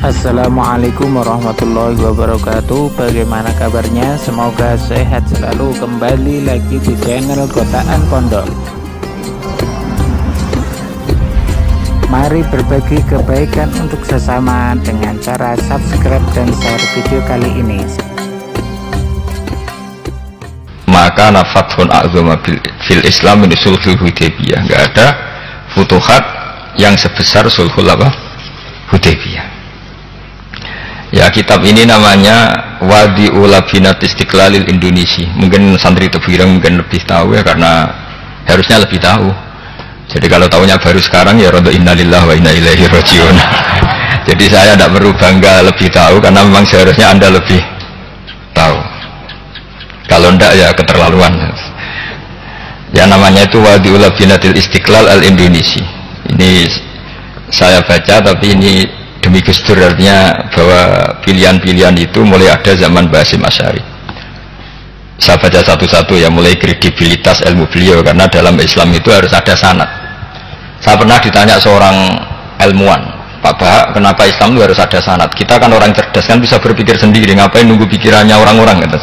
Assalamualaikum warahmatullahi wabarakatuh. Bagaimana kabarnya? Semoga sehat selalu. Kembali lagi di channel Kotaan Pondok. Mari berbagi kebaikan untuk sesama dengan cara subscribe dan share video kali ini. Maka nafathun a'zama fil Islam min sulhul Hudaybiyah. Enggak ada futuhat yang sebesar sulhul Hudaybiyah. Ya, kitab ini namanya Wadi'ul Labinat Istiqlalil Indonesia. Mungkin santri Tebirang mungkin lebih tahu ya, karena harusnya lebih tahu. Jadi kalau tahunya baru sekarang ya rodo innalillahi wa inna ilaihi rajiun. Jadi saya tidak perlu bangga lebih tahu, karena memang seharusnya Anda lebih tahu. Kalau tidak ya keterlaluan. Ya, namanya itu Wadi'ul Labinatil Istiqlal al Indonesia. Ini saya baca, tapi ini demi Gus Dur, artinya bahwa pilihan-pilihan itu mulai ada zaman Basim Asy'ari. Saya baca satu-satu ya, mulai kredibilitas ilmu beliau, karena dalam Islam itu harus ada sanad. Saya pernah ditanya seorang ilmuwan, Pak Bahak, kenapa Islam itu harus ada sanad? Kita kan orang cerdas, kan bisa berpikir sendiri, ngapain nunggu pikirannya orang-orang gitu.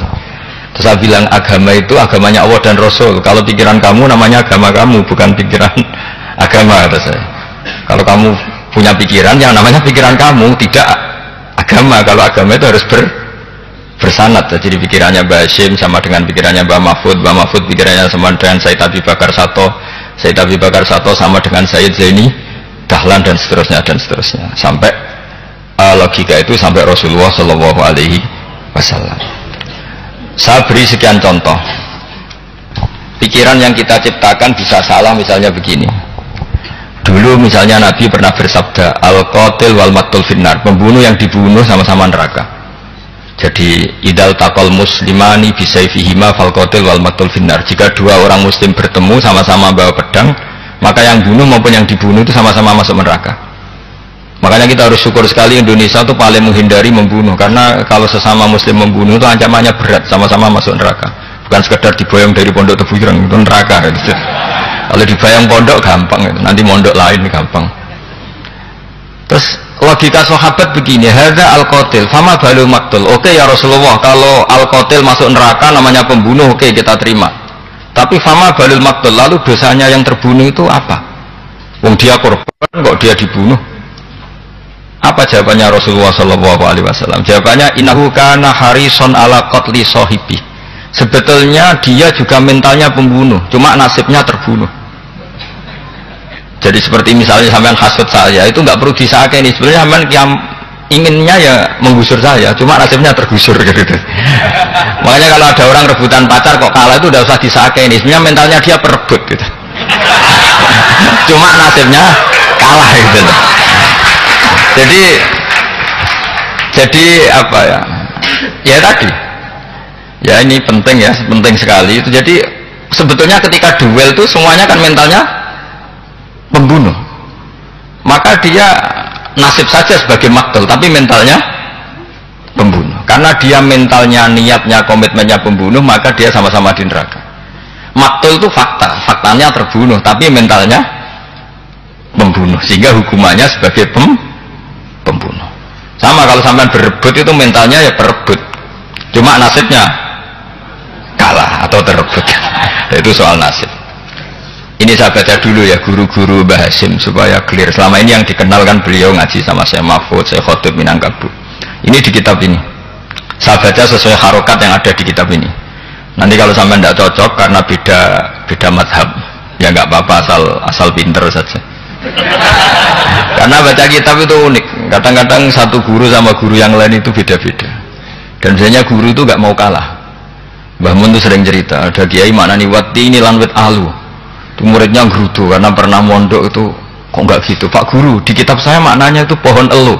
Terus saya bilang, agama itu agamanya Allah dan Rasul. Kalau pikiran kamu namanya agama kamu, bukan pikiran agama, kata saya. Kalau kamu punya pikiran, yang namanya pikiran kamu, tidak agama. Kalau agama itu harus bersanad. Jadi pikirannya Mbah Hashim sama dengan pikirannya Mbah Mahfud pikirannya sama dengan Said Abi Bakar Sato sama dengan Said Zaini Dahlan, dan seterusnya sampai logika itu sampai Rasulullah Shallallahu Alaihi Wasallam. Saya beri sekian contoh. Pikiran yang kita ciptakan bisa salah, misalnya begini. Dulu misalnya Nabi pernah bersabda, al-qatil wal maqtul finnar, pembunuh yang dibunuh sama-sama neraka. Jadi idal taqal muslimani bisayfihima fal qatil wal maqtul finnar. Jika dua orang muslim bertemu sama-sama bawa pedang, maka yang bunuh maupun yang dibunuh itu sama-sama masuk neraka. Makanya kita harus syukur sekali Indonesia itu paling menghindari membunuh, karena kalau sesama muslim membunuh itu ancamannya berat, sama-sama masuk neraka. Bukan sekedar diboyong dari pondok Tebirang, itu neraka gitu. Kalau dibayang pondok gampang, nanti mondok lain gampang. Terus logika sahabat begini, hadza al-qatil fama balul maqtul. Oke ya Rasulullah, kalau al-qatil masuk neraka namanya pembunuh, oke kita terima. Tapi fama balul maqtul, lalu dosanya yang terbunuh itu apa? Wong dia korban kok dia dibunuh. Apa jawabannya Rasulullah sallallahu alaihi wasallam? Jawabannya, innahu kana harison ala qatli sahibi. Sebetulnya dia juga mentalnya pembunuh, cuma nasibnya terbunuh. Jadi seperti misalnya sampean hasut saya, itu nggak perlu disakeni. Sebenarnya sampean yang inginnya ya menggusur saya, cuma nasibnya tergusur gitu. Makanya kalau ada orang rebutan pacar kok kalah, itu udah usah disakeni. Sebenarnya mentalnya dia perebut gitu. Cuma nasibnya kalah gitu. Jadi apa ya? Ya tadi. Ya ini penting ya, penting sekali itu. Jadi sebetulnya ketika duel itu semuanya kan mentalnya pembunuh, maka dia nasib saja sebagai maktul, tapi mentalnya pembunuh. Karena dia mentalnya, niatnya, komitmennya pembunuh, maka dia sama-sama di neraka. Maktul itu faktanya terbunuh, tapi mentalnya pembunuh, sehingga hukumannya sebagai pembunuh. Sama kalau sampai berebut itu mentalnya ya berebut, cuma nasibnya kalah atau terrebut. Itu soal nasib. Ini saya baca dulu ya, guru-guru Mbah Hashim supaya clear. Selama ini yang dikenal kan beliau ngaji sama saya Mahfud, saya Khotib Minangkabau. Ini di kitab ini. Saya baca sesuai harokat yang ada di kitab ini. Nanti kalau sampai tidak cocok karena beda madhab, ya nggak apa-apa, asal pinter saja. Karena baca kitab itu unik. Kadang-kadang satu guru sama guru yang lain itu beda-beda. Dan biasanya guru itu nggak mau kalah. Mbah Mun itu sering cerita, ada kiai maknani wati ini lanwit alu. Itu muridnya gerutu karena pernah mondok itu, kok nggak gitu Pak Guru, di kitab saya maknanya itu pohon elu.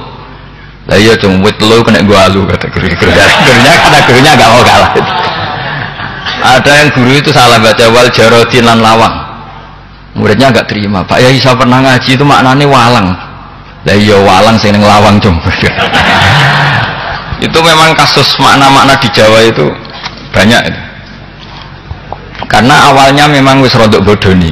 Lah iya cuma wit elu kena gua alu, kata gurunya nggak mau kalah. Ada yang guru itu salah baca wal jarodin lan lawang, muridnya nggak terima. Pak ya saya pernah ngaji itu maknanya walang. Lah iya walang sing ning lawang cuma. Itu memang kasus makna-makna di Jawa itu banyak itu. Karena awalnya memang wis rodok bodoni.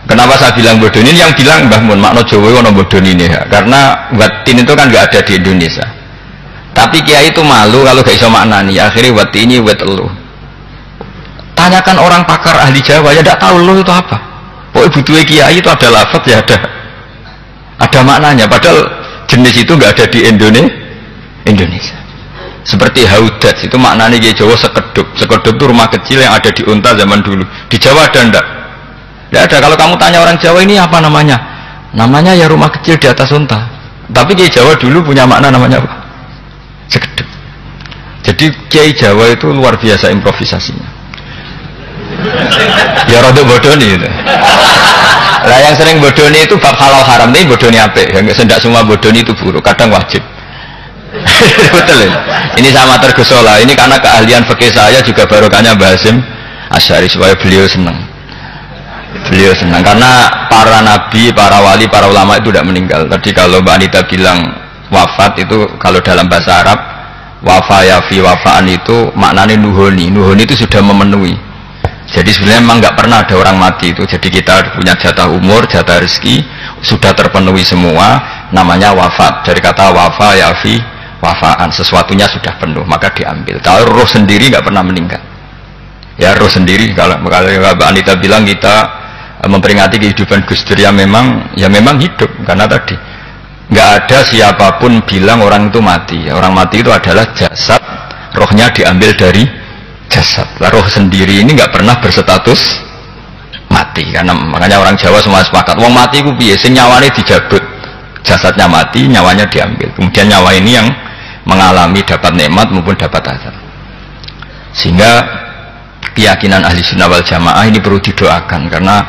Kenapa saya bilang bodoh ini? Yang bilang Mbah Mun makna Jawa ono bodoh ini ya. Karena watin itu kan nggak ada di Indonesia. Tapi kiai itu malu kalau gak iso maknani. Akhirnya wati ini wet elu. Tanyakan orang pakar ahli Jawa ya tidak tahu lu itu apa. Pokoknya butuhnya kiai itu ada lafaz ya ada maknanya. Padahal jenis itu nggak ada di Indonesia. Seperti haudat itu maknanya kiai Jawa sekedup. Sekedup itu rumah kecil yang ada di unta zaman dulu. Di Jawa ada enggak? Tidak ada. Kalau kamu tanya orang Jawa ini apa namanya? Namanya ya rumah kecil di atas unta. Tapi kiai Jawa dulu punya makna namanya apa? Sekedip. Jadi kiai Jawa itu luar biasa improvisasinya. Ya rada bodoni itu. Lah yang sering bodoni itu bab halal haram ini bodoni apik. Yang tidak semua bodoni itu buruk, kadang wajib. Betul ya? Ini sama tergesola. Ini karena keahlian fikih saya juga barokahnya Mbah Hasyim Asy'ari supaya beliau senang. Beliau senang karena para nabi, para wali, para ulama itu tidak meninggal. Tadi kalau Mbak Anita bilang wafat itu kalau dalam bahasa Arab wafa yafi wafaan itu maknanya nuhoni itu sudah memenuhi. Jadi sebenarnya memang nggak pernah ada orang mati itu. Jadi kita punya jatah umur, jatah rezeki sudah terpenuhi semua, namanya wafat. Dari kata wafa yafi wafaan, sesuatunya sudah penuh maka diambil. Kalau roh sendiri nggak pernah meninggal. Ya roh sendiri kalau Mbak Anita bilang kita memperingati kehidupan Gus Dur ya memang hidup karena tadi nggak ada siapapun bilang orang itu mati. Orang mati itu adalah jasad, rohnya diambil dari jasad. Roh sendiri ini nggak pernah berstatus mati. Karena makanya orang Jawa semua sepakat. Wong mati itu piye? Sing nyawane dijabut, jasadnya mati, nyawanya diambil. Kemudian nyawa ini yang mengalami dapat nikmat maupun dapat azab. Sehingga keyakinan ahli sunnah wal jamaah ini perlu didoakan karena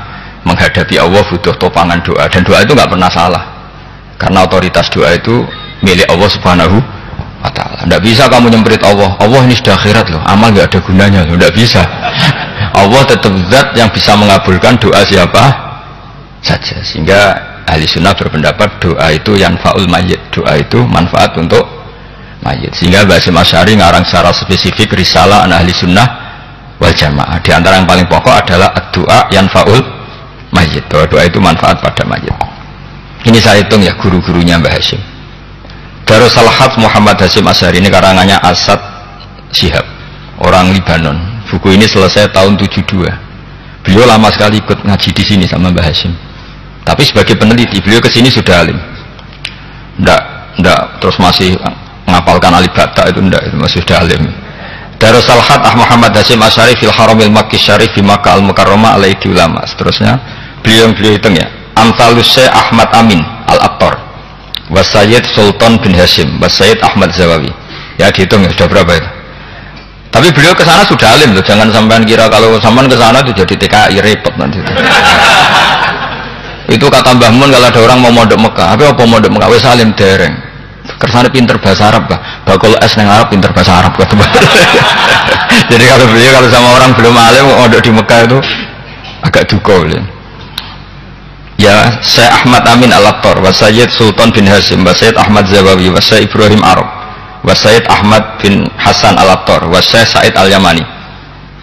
menghadapi Allah butuh topangan doa dan doa itu nggak pernah salah. Karena otoritas doa itu milik Allah Subhanahu wa ta'ala. Tidak bisa kamu nyemprit Allah ini sudah akhirat loh, amal nggak ada gunanya loh, tidak bisa. Allah tetap zat yang bisa mengabulkan doa siapa saja. Sehingga ahli sunnah berpendapat doa itu yanfa'ul mayyit, doa itu manfaat untuk mayit. Sehingga Mbah Hasyim Asy'ari ngarang secara spesifik risalah an ahli sunnah wal jamaah. Di antara yang paling pokok adalah doa yanfa'ul mayyit, doa itu manfaat pada mayit. Ini saya hitung ya guru-gurunya Mbah Hasyim. Darus Salhat Muhammad Hasyim Asy'ari ini karangannya Asad Syihab, orang Libanon. Buku ini selesai tahun 72. Beliau lama sekali ikut ngaji di sini sama Mbah Hasyim. Tapi sebagai peneliti beliau kesini sudah alim. Ndak terus masih ngapalkan alibata itu ndak, itu masih sudah alim. Darus Salhat Muhammad Hasyim Asy'ari fil Haramil Makki Syarif fi Makkah Al-Mukarramah alaihi ulama. Seterusnya beliau hitung ya. Amsalus Syekh Ahmad Amin Al-Attar Wasayyid Sultan bin Hasyim Wasayyid Ahmad Zawawi. Ya dihitung ya sudah berapa itu. Tapi beliau ke sana sudah alim loh. Jangan sampean kira kalau sampean ke sana itu jadi TKI repot nanti. Itu kata Mbah Mun kalau ada orang mau mondok Mekah. Apa mondok Mekah wis alim dereng. Kersane pinter bahasa Arab, bakul es nang Arab pinter bahasa Arab kata. Jadi kalau beliau kalau sama orang belum alim mondok di Mekah itu agak duka beliau. Ya Syekh Ahmad Amin Al-Attar wa Sayyid Sultan bin Hasyim wa Sayyid Ahmad Zawawi wa Syekh Ibrahim Arab wa Sayyid Ahmad bin Hasan Al-Attar wa Syekh Said Al-Yamani.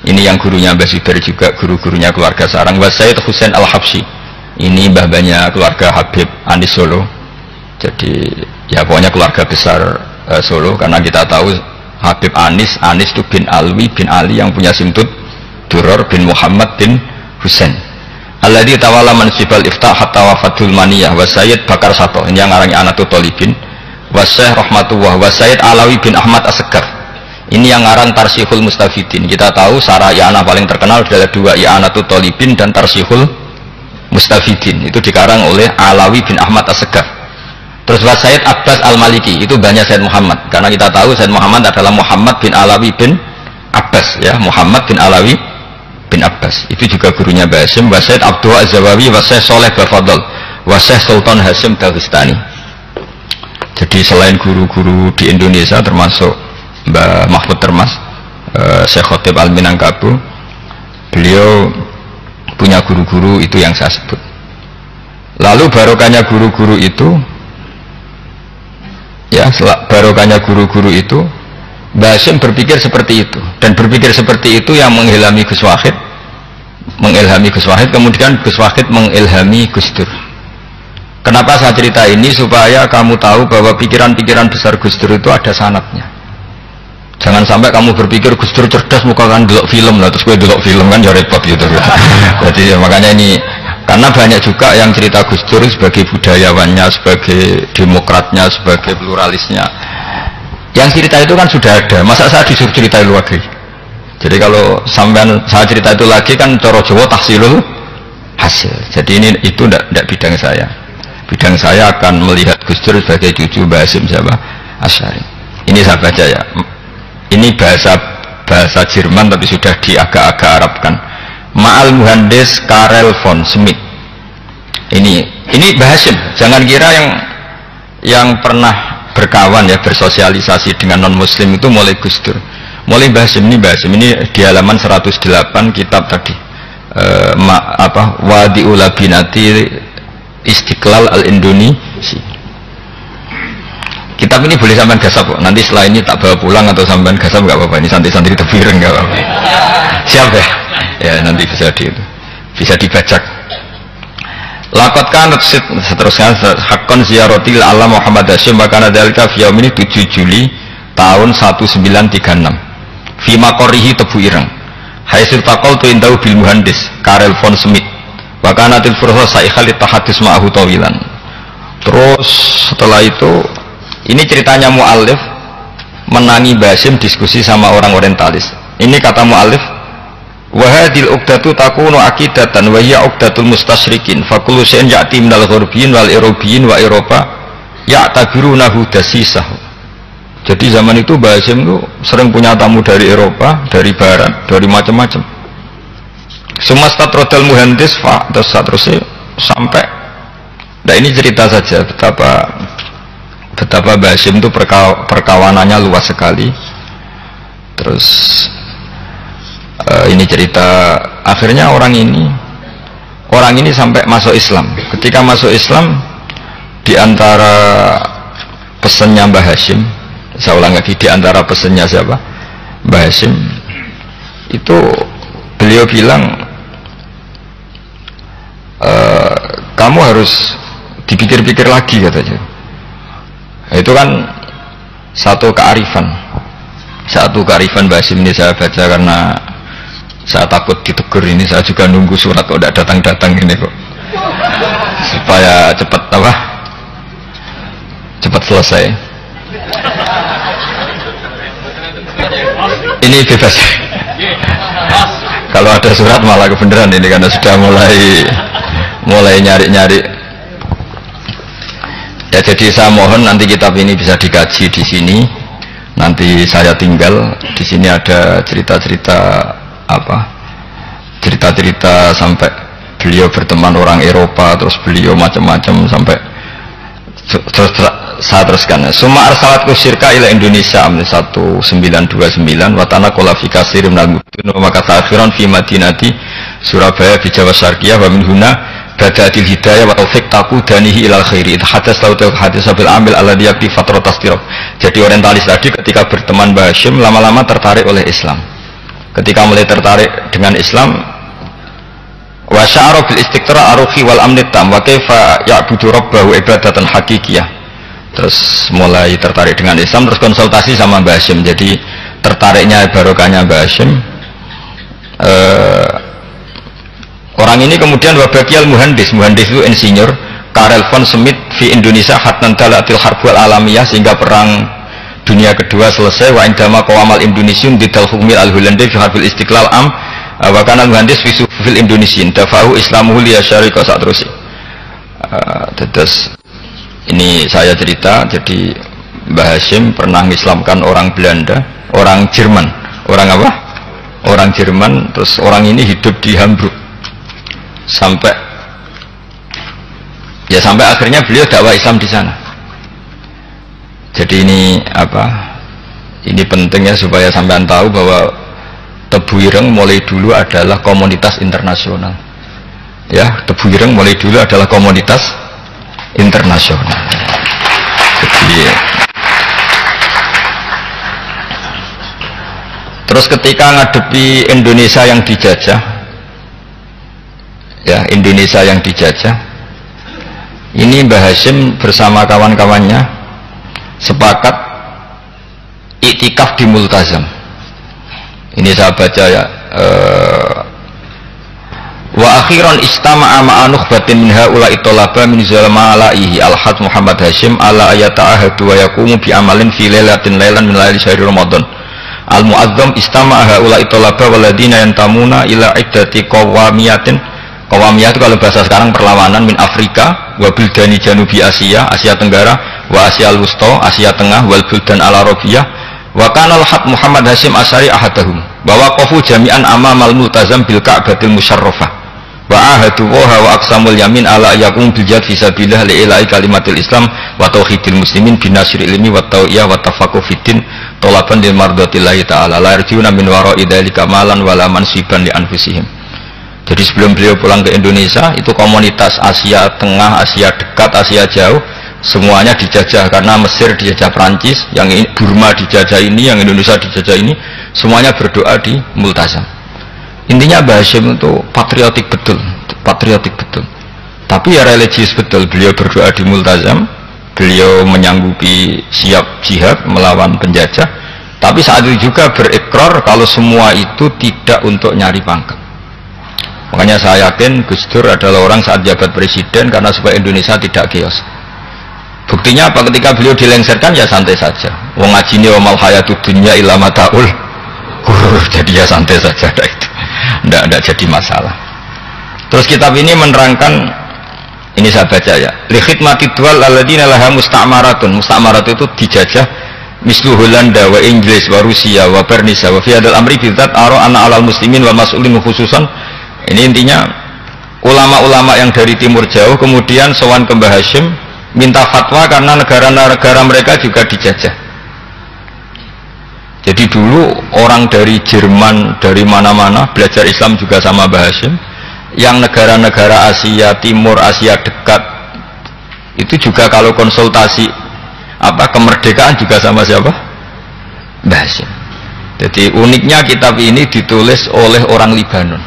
Ini yang gurunya Mbah Zubair juga guru-gurunya keluarga sarang. Wa Sayyid Husain Al-Habsyi. Ini mbah-mbahnya keluarga Habib Anis Solo. Jadi ya pokoknya keluarga besar Solo karena kita tahu Habib Anis itu bin Alwi bin Ali yang punya simtud Duror bin Muhammad bin Husain. Alladzi tawalla mansibal iftah hatta wafatul maniyah wa Sayyid Bakar Sato, ini yang ngarang Anatul Talibin, wa Syekh Rahmatullah wa Sayyid Alawi bin Ahmad As-Segar. Ini yang ngarang Tarsihul Mustafidin. Kita tahu sarah i'anah paling terkenal adalah dua, I'anatul Talibin dan Tarsihul Mustafidin. Itu dikarang oleh Alawi bin Ahmad As-Segar. Terus wa Sayyid Abbas Al-Maliki, itu banyak Sayyid Muhammad. Karena kita tahu Sayyid Muhammad adalah Muhammad bin Alawi bin Abbas ya, Muhammad bin Alawi bin Abbas. Itu juga gurunya Mbah Hasyim. Wa Sayyid Abdul Az-Zawawi wa Syekh Soleh Bafadl wa Syekh Sultan Hasyim Dagestani. Jadi selain guru-guru di Indonesia termasuk Mbah Mahfud Termas, Syekh Khotib Al-Minangkabau, beliau punya guru-guru itu yang saya sebut. Lalu barokahnya guru-guru itu ya, barokahnya guru-guru itu Mbah Hasyim berpikir seperti itu, dan berpikir seperti itu yang menghilami Gus Wahid mengilhami Gus Wahid, kemudian Gus Wahid mengilhami Gus Dur. Kenapa saya cerita ini? Supaya kamu tahu bahwa pikiran-pikiran besar Gus Dur itu ada sanadnya. Jangan sampai kamu berpikir Gus Dur cerdas muka kan delok film lah, terus gue delok film kan ya repot gitu. Jadi ya, makanya ini, karena banyak juga yang cerita Gus Dur sebagai budayawannya, sebagai demokratnya, sebagai pluralisnya. Yang cerita itu kan sudah ada, masa saya disuruh cerita itu lagi? Jadi kalau sampean saya cerita itu lagi kan coro Jawa tahsilul hasil. Jadi ini itu tidak bidang saya. Bidang saya akan melihat Gus Dur sebagai cucu Mbah Hasyim siapa? Asy'ari. Ini saya baca ya. Ini bahasa Jerman tapi sudah diagak-agak Arabkan. Ma'al Muhandis Karel von Schmidt. Ini Mbah Hasyim. Jangan kira yang pernah berkawan ya, bersosialisasi dengan non muslim itu mulai Gus Dur. Mulai Mbah Hasyim ini di halaman 108 kitab tadi. Wadi'ul Labinati Istiqlal al-Indonesia. Kitab ini boleh sampean gasap, nanti setelah ini tak bawa pulang atau sampean gasap nggak apa-apa, ini santri-santri tebireng nggak apa-apa. Siap ya? Ya nanti bisa dibaca. Lakotkan seterusnya hakon ziyarotil alam Muhammad Hasyim maka nadalika via ini 7 Juli tahun 1936 Fima Korihi Tebu Ireng Hasil takol tu indau bil muhandis Karel von Schmidt wakanatil furho sa'ikhali tahadis ma'ahu tawilan. Terus setelah itu ini ceritanya mu'alif menangi Mbah Hasyim diskusi sama orang orientalis. Ini kata mu'alif wahadil uqdatu takunu akidatan wa hiya uqdatul mustasyrikin fakulu syai'in ya'ti minal ghurbiyin wal irobiyin wa Eropa ya'tabirunahu dasisahu. Jadi zaman itu Mbah Hasyim itu sering punya tamu dari Eropa, dari Barat, dari macam-macam. Semesta trodal muhandis terus sampai. Nah ini cerita saja betapa Mbah Hasyim itu perkawanannya luas sekali. Terus ini cerita akhirnya orang ini sampai masuk Islam. Ketika masuk Islam, di antara pesannya Mbah Hasyim, saya ulang lagi, di antara pesannya siapa? Mbah Hasyim itu beliau bilang kamu harus dipikir-pikir lagi katanya. Itu kan satu kearifan Mbah Hasyim ini saya baca karena saya takut ditegur ini, saya juga nunggu surat kok tidak datang-datang ini kok supaya cepat selesai. Ini bebas kalau ada surat malah kebenaran ini karena sudah mulai nyari-nyari ya. Jadi saya mohon nanti kitab ini bisa dikaji di sini. Nanti saya tinggal di sini ada cerita-cerita sampai beliau berteman orang Eropa, terus beliau macam-macam sampai terus saya teruskan. Suma arsalatku syirka ila Indonesia 1929 watana kola fi kasir minal mudun wa maka akhiran fi madinati Surabaya bi Jawa Syarqiyah wa min huna bada'atil hidayah wa taufiq taqudanihi ilal khairi hadas lautul hadis bil amil alladhi yakti fatratas tirab. Jadi orientalis tadi ketika berteman Mbah Hasyim lama-lama tertarik oleh Islam. Ketika mulai tertarik dengan Islam wa sya'ara bil istiqra aruhi wal amni tam wa kaifa ya'budu rabbahu ibadatan hakikiyah. Terus mulai tertarik dengan Islam, terus konsultasi sama Mbah Hasyim. Jadi tertariknya barokahnya Mbah Hasyim. Orang ini kemudian wabakiyal muhandis itu insinyur Karel von Schmidt di Indonesia hatan dalatil harbul alamiyah sehingga perang dunia kedua selesai wa indama qawamal Indonesiun didal hukmil al-Hulandi fi harbil istiqlal am wa kana muhandis fi sufil Indonesian dafahu islamuhu li syarika sak terus. Terus ini saya cerita, jadi Mbah Hasyim pernah mengislamkan orang Belanda, orang Jerman. Orang apa? Orang Jerman. Terus orang ini hidup di Hamburg sampai akhirnya beliau dakwah Islam di sana. Jadi ini ini pentingnya supaya sampean tahu bahwa Tebu Ireng mulai dulu adalah komunitas internasional. Ya, Tebu Ireng mulai dulu adalah komunitas internasional. Jadi, terus ketika ngadepi Indonesia yang dijajah, ya Indonesia yang dijajah. Ini Mbah Hashim bersama kawan-kawannya sepakat iktikaf di Multazam. Ini saya baca ya. Wa akhiran istama'a ma'a nukhbatin min haula'i talaba min zalmalaihi al-had Muhammad Hashim ala ayata'ahadu wa yaqumu bi amalin fi lailatin lailan min laili syahri Ramadan al-mu'azzam istama'a haula'i talaba waladina yantamuna ila iddati qawamiyatin. Qawamiyah itu kalau bahasa sekarang perlawanan min Afrika wa bildani janubi Asia, Asia Tenggara, wa Asia al-Wusta, Asia Tengah, wal buldan al-Arabiyah. Wa kana al-had Muhammad Hashim Asy'ari ahadahum wa waqafu jami'an amamal multazam bil Ka'batil musyarrafah wa ahadu wa aqsamul yamin ala yakum bil jihad fi sabilillah li ilahi kalimatil Islam wa tauhidil muslimin bin nasril ilmi wa tawiyah wa tafaqquh fiddin talaban lil mardatillahi ta'ala la yarjuna min wara'i dzalika malan wala mansiban li anfusihim. Jadi sebelum beliau pulang ke Indonesia itu komunitas Asia Tengah, Asia Dekat, Asia Jauh semuanya dijajah karena Mesir dijajah Prancis, yang Burma dijajah ini, yang Indonesia dijajah ini, semuanya berdoa di Multazam. Intinya Mbah Hashim itu patriotik betul, patriotik betul. Tapi ya religius betul. Beliau berdoa di Multazam, beliau menyanggupi siap jihad melawan penjajah. Tapi saat itu juga berikrar kalau semua itu tidak untuk nyari pangkat. Makanya saya yakin Gus Dur adalah orang saat jabat presiden karena supaya Indonesia tidak chaos. Buktinya apa? Ketika beliau dilengsarkan ya santai saja. Wong ngajine wa mal hayatud dunya illa mataul ghurur. Jadi ya santai saja itu. Nggak jadi masalah. Terus kitab ini menerangkan, ini saya baca ya. Li khidmati dual alladziina laha musta'maratun. Musta'marat itu dijajah mislu Holanda wa Inggris wa Rusia wa Bernisa wa fi hadal amri bidzat ara anna alal muslimin wal mas'ulin khususan. Ini intinya ulama-ulama yang dari timur jauh kemudian sowan ke Mbah Hashim minta fatwa karena negara-negara mereka juga dijajah. Jadi dulu orang dari Jerman, dari mana-mana belajar Islam juga sama Mbah Hashim. Yang negara-negara Asia Timur, Asia Dekat itu juga kalau konsultasi kemerdekaan juga sama siapa? Mbah Hashim. Jadi uniknya kitab ini ditulis oleh orang Libanon.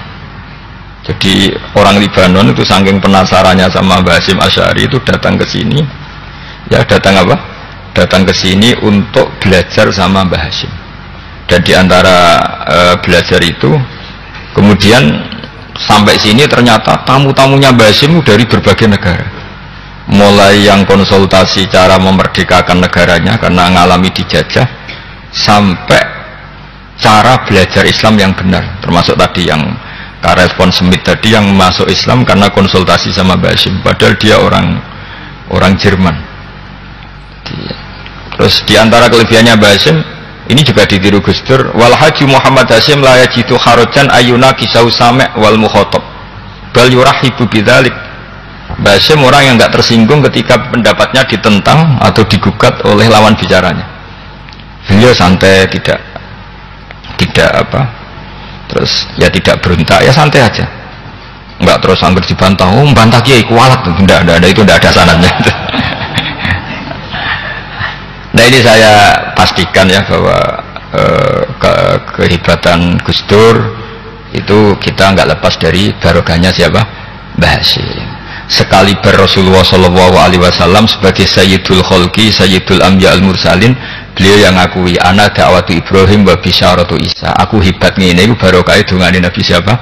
Jadi orang Libanon itu saking penasarannya sama Mbah Hashim Asy'ari itu datang ke sini. Ya datang apa? Datang ke sini untuk belajar sama Mbah Hashim. Dan diantara belajar itu kemudian sampai sini ternyata tamu-tamunya Mbah Hashim dari berbagai negara. Mulai yang konsultasi cara memerdekakan negaranya karena mengalami dijajah sampai cara belajar Islam yang benar, termasuk tadi yang Karespon Smith tadi yang masuk Islam karena konsultasi sama Mbah Hashim, padahal dia orang Jerman. Terus diantara kelebihannya Mbah Hashim ini juga ditiru Gus Dur, wal haji Muhammad Hashim la yajidu kharajan ayuna kisau sami' wal mukhatab bal yurahibu bidzalik. Mbah Hashim orang yang enggak tersinggung ketika pendapatnya ditentang atau digugat oleh lawan bicaranya. Beliau santai, tidak terus ya tidak berontak, ya santai aja, enggak terus anggur dibantah, bantah kiai kualat, enggak ada, itu enggak ada sanadnya. Nah ini saya pastikan ya bahwa kehebatan Gus Dur itu kita enggak lepas dari barokahnya siapa? Mbah Hashim. Sekali Rasulullah Shallallahu Alaihi Wasallam sebagai Sayyidul Khalqi, Sayyidul Anbiya al-Mursalin, beliau yang ngakui ana da'watu Ibrahim wa bisyaratu Isa. Aku hebat ngene iku barokah dungane Nabi siapa?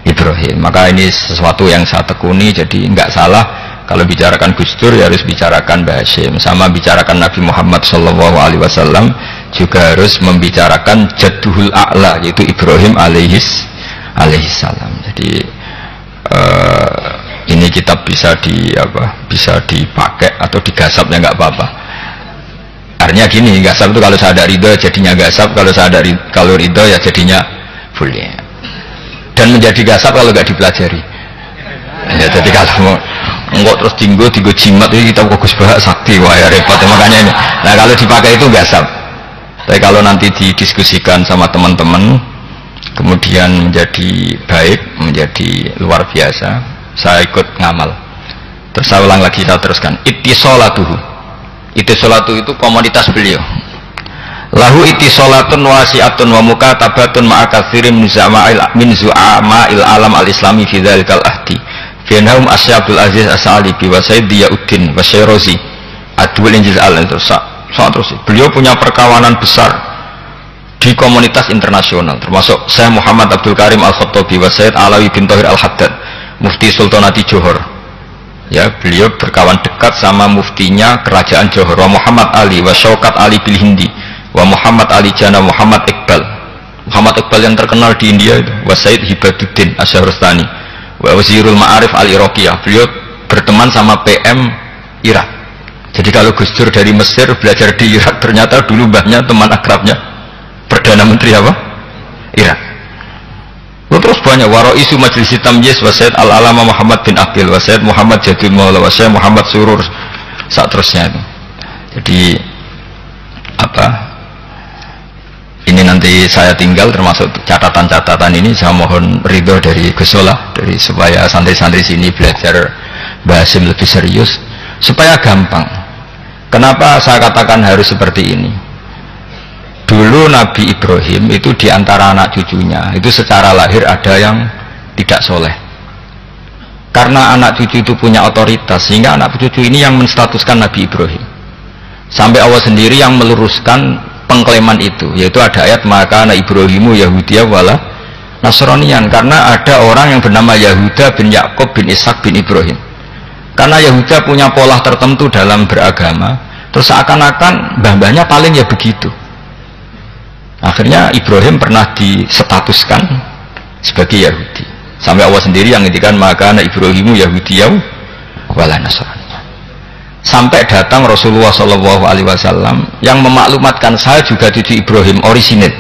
Ibrahim. Maka ini sesuatu yang saya tekuni, jadi enggak salah kalau bicarakan Gus Dur ya harus bicarakan Mbah Hashim. Sama bicarakan Nabi Muhammad Shallallahu Alaihi Wasallam juga harus membicarakan Jadduhul A'la yaitu Ibrahim alaihis salam. Jadi ini kitab bisa dipakai atau digasap ya nggak apa-apa. Artinya gini, gasap itu kalau saya ada ridho jadinya gasap, kalau ridho ya jadinya boleh. Dan menjadi gasap kalau nggak dipelajari. Ya, jadi kalau mau enggak terus tinggo jimat itu kita fokus bahas sakti, wah ya repot. Makanya ini. Nah kalau dipakai itu gasap. Tapi kalau nanti didiskusikan sama teman-teman, kemudian menjadi baik, menjadi luar biasa. Saya ikut ngamal. Terus saya ulang lagi, saya teruskan. Ittisolatuhu. Ittisolatu itu komunitas beliau. Lahu ittisolatun wasi'atun wa mukatabatun ma'akatsirin min zu'ama'il alam al-islami fi dzalikal ahdi. Bianhum Asy Abdul Aziz As-Sa'alibi wa Sayyid Diyauddin wa Syairozi Adwil Injiz Al terus. Beliau punya perkawanan besar di komunitas internasional, termasuk Syekh Muhammad Abdul Karim Al-Khattabi wa Sayyid Alawi bin Thahir Al-Haddad Mufti Sultanati Johor. Ya, beliau berkawan dekat sama muftinya kerajaan Johor, wa Muhammad Ali wa Syaukat Ali bil Hindi wa Muhammad Ali Jana Muhammad Iqbal. Muhammad Iqbal yang terkenal di India itu, wa Sayyid Hibaduddin Asy-Syahrustani wa Wazirul Ma'arif Al-Iraqiyah. Beliau berteman sama PM Irak. Jadi kalau Gus Dur dari Mesir belajar di Irak, ternyata dulu mbahnya teman akrabnya Perdana Menteri apa? Irak. Terus banyak waro isu Majelis Tamyiz wa Sayyid Al-Alama Muhammad bin Aqil wa Sayyid Muhammad Jadul Maula wa Sayyid Muhammad Surur saat terusnya itu. Jadi apa? Ini nanti saya tinggal termasuk catatan-catatan ini, saya mohon ridho dari Gus Solah dari supaya santri-santri sini belajar bahasa lebih serius supaya gampang. Kenapa saya katakan harus seperti ini? Dulu Nabi Ibrahim itu diantara anak cucunya itu secara lahir ada yang tidak soleh. Karena anak cucu itu punya otoritas, sehingga anak cucu ini yang menstatuskan Nabi Ibrahim. Sampai Allah sendiri yang meluruskan pengklaiman itu, yaitu ada ayat maka anak Ibrahimu Yahudiyah wala Nasranian, karena ada orang yang bernama Yahuda bin Yakub bin Ishak bin Ibrahim. Karena Yahuda punya pola tertentu dalam beragama, terus seakan-akan mbah-mbahnya paling ya begitu. Akhirnya Ibrahim pernah disetatuskan sebagai Yahudi. Sampai Allah sendiri yang ngendikan maka anak Ibrahimu Yahudiyah wala Nasrani. Sampai datang Rasulullah SAW yang memaklumatkan saya juga cucu Ibrahim orisinil.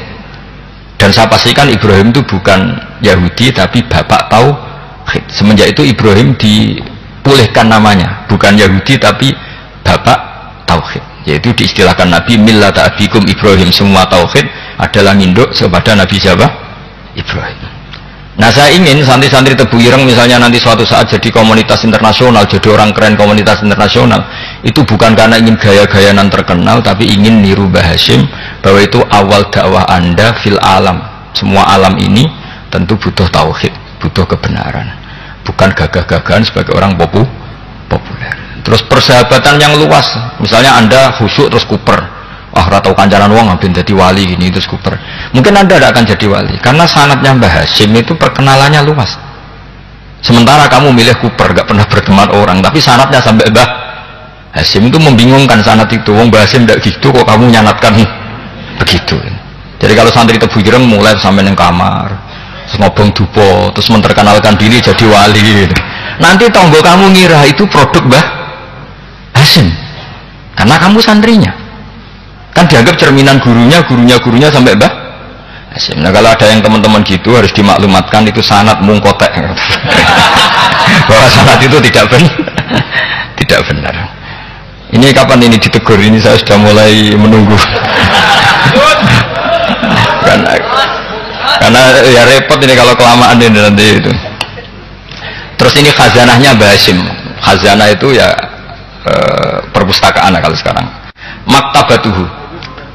Dan saya pastikan Ibrahim itu bukan Yahudi tapi bapak tauhid. Semenjak itu Ibrahim dipulihkan namanya, bukan Yahudi tapi bapak tauhid. Yaitu diistilahkan Nabi millata abikum Ibrahim, semua tauhid adalah nginduk kepada Nabi siapa? Ibrahim. Nah, saya ingin santri-santri Tebu Ireng misalnya nanti suatu saat jadi komunitas internasional, jadi orang keren komunitas internasional, itu bukan karena ingin gaya-gayanan terkenal, tapi ingin niru Mbah Hasyim bahwa itu awal dakwah Anda fil alam. Semua alam ini tentu butuh tauhid, butuh kebenaran, bukan gagah-gagahan sebagai orang populer. Terus persahabatan yang luas, misalnya Anda khusyuk terus kuper, ratau kancanan wong ambil jadi wali gini terus kuper, mungkin Anda tidak akan jadi wali karena sanadnya Mbah Hasyim itu perkenalannya luas. Sementara kamu milih kuper, gak pernah berteman orang, tapi sanadnya sampai Mbah Hasyim itu membingungkan sanad itu. Wong Mbah Hasyim tidak gitu kok kamu nyanatkan begitu. Jadi kalau santri Tebu Ireng mulai sampai neng kamar terus ngobong dupo terus menterkenalkan diri jadi wali, nanti tonggo kamu ngira itu produk Mbah Hasyim karena kamu santrinya. Kan dianggap cerminan gurunya sampai Mbah Hasyim. Nah, kalau ada yang teman-teman gitu harus dimaklumatkan itu sanad mungkotek bahwa sanad itu tidak benar. Ini kapan ini ditegur? Ini saya sudah mulai menunggu karena ya repot ini kalau kelamaan ini nanti itu. Terus ini khazanahnya Mbah Hasyim. Khazanah itu ya perpustakaan kalau sekarang. Maktabatuhu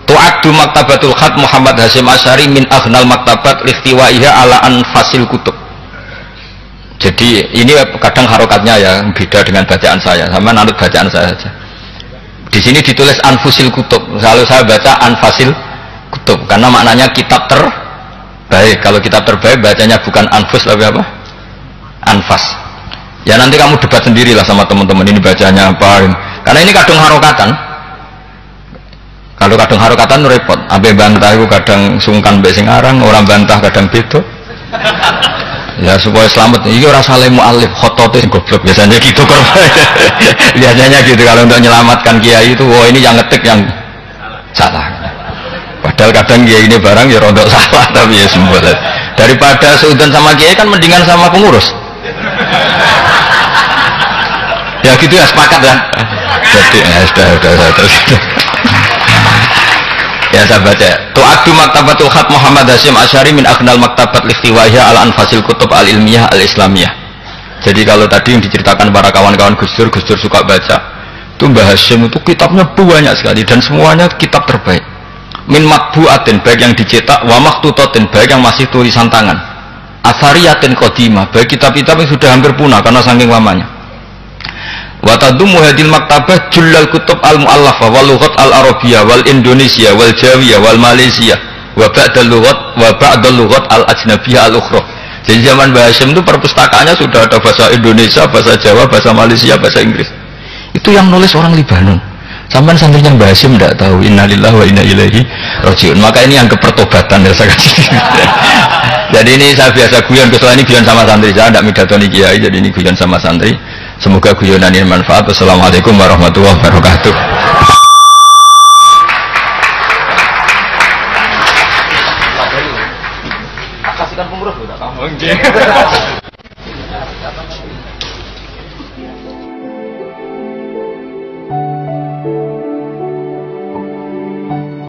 tu'addu maktabatul khat Muhammad Hasyim Asy'ari min aghnal maktabat likhtiwaiha ala anfasil kutub. Jadi ini kadang harokatnya ya beda dengan bacaan saya, sama nanut bacaan saya saja. Di sini ditulis anfusil kutub, selalu saya baca anfasil kutub karena maknanya kitab terbaik. Kalau kitab terbaik bacanya bukan anfus tapi apa? Anfas. Ya nanti kamu debat sendirilah sama teman-teman ini bacanya apa. Karena ini kadang harokatan. Kalau kadang harokatan repot. Abe bantah itu kadang sungkan mbek sing aran, orang bantah kadang beda. Ya supaya selamat. Iki ora saleh mualif, khotote sing goblok biasanya gitu kok. Biasanya gitu kalau untuk menyelamatkan kiai itu, wah ini yang ngetik yang salah. Padahal kadang kiai ini barang ya rontok salah tapi ya sembuh. Daripada seudan sama kiai kan mendingan sama pengurus. Ya gitu ya sepakat ya. Jadi ya sudah. Ya saya baca tu'addu maktabatul khat Muhammad Hasyim Asy'ari min aghnal maktabat likhtiwaiha ala anfasil kutub al-ilmiyah al-islamiyah. Jadi kalau tadi yang diceritakan para kawan-kawan Gus Dur suka baca itu Mbah Hasyim itu kitabnya banyak sekali dan semuanya kitab terbaik min matbu'atin baik yang dicetak wa makhtutatin baik yang masih tulisan tangan. asariyatin qadimah, baik kitab-kitab yang sudah hampir punah karena saking lamanya. Wa tadumu hadil maktabah jullal kutub al muallafah wal lughat al arabiyyah wal indonesia wal jawiyah wal malaysia wa ba'dal lughat al ajnabiyyah al ukhra. Jadi zaman Mbah Hasyim itu perpustakaannya sudah ada bahasa Indonesia, bahasa Jawa, bahasa Malaysia, bahasa Inggris. Itu yang nulis orang Libanon. Sampai santrinya Mbah Hasyim tidak tahu. Innalillahi wa inna ilaihi rajiun. Maka ini anggap pertobatan ya saya kasih. Jadi ini saya biasa guyon, kecuali ini guyon sama santri. Saya tidak midatoni kiai, jadi ini guyon sama santri. Semoga guyonan ini manfaat. Wassalamualaikum warahmatullahi wabarakatuh. Kasihkan pengurus sudah kamu.